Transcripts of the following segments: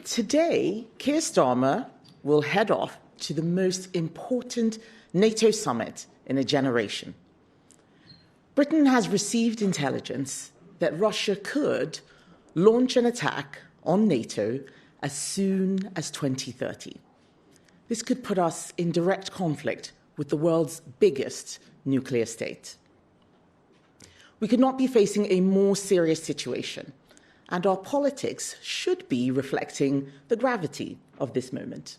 Today, Keir Starmer will head off to the most important NATO summit in a generation. Britain has received intelligence that Russia could launch an attack on NATO as soon as 2030. This could put us in direct conflict with the world's biggest nuclear state. We could not be facing a more serious situation, and our politics should be reflecting the gravity of this moment.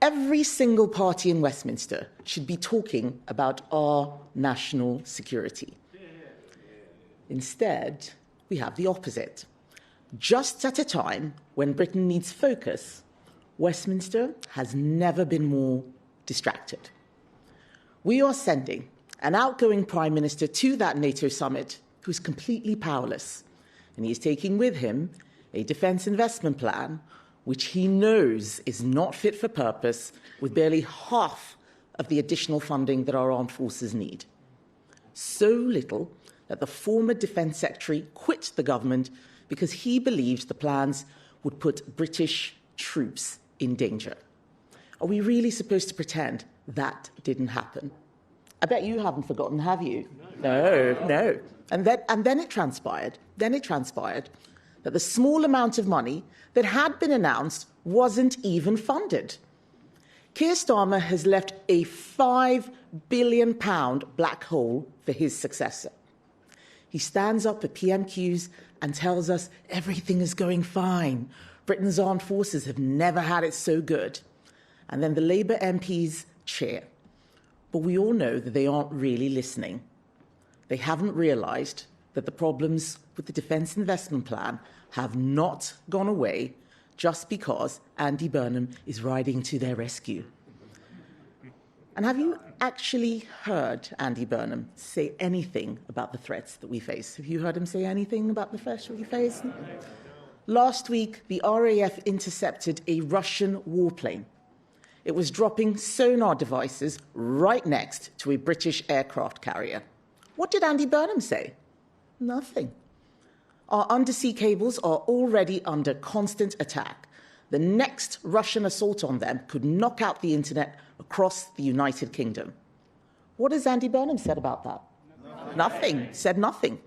Every single party in Westminster should be talking about our national security. Instead, we have the opposite. Just at a time when Britain needs focus, Westminster has never been more distracted. We are sending an outgoing Prime Minister to that NATO summit who's completely powerless, and he is taking with him a defence investment plan which he knows is not fit for purpose, with barely half of the additional funding that our armed forces need. So little that the former Defence Secretary quit the government because he believed the plans would put British troops in danger. Are we really supposed to pretend that didn't happen? I bet you haven't forgotten, have you? No. And then it transpired that the small amount of money that had been announced wasn't even funded. Keir Starmer has left a £5 billion black hole for his successor. He stands up at PMQs and tells us everything is going fine. Britain's armed forces have never had it so good. And then the Labour MPs cheer. But we all know that they aren't really listening. They haven't realised that the problems with the Defence Investment Plan have not gone away just because Andy Burnham is riding to their rescue. And have you actually heard Andy Burnham say anything about the threats that we face? Have you heard him say anything about the threats that we face? Last week, the RAF intercepted a Russian warplane. It was dropping sonar devices right next to a British aircraft carrier. What did Andy Burnham say? Nothing. Our undersea cables are already under constant attack. The next Russian assault on them could knock out the internet across the United Kingdom. What has Andy Burnham said about that? Nothing. Said nothing.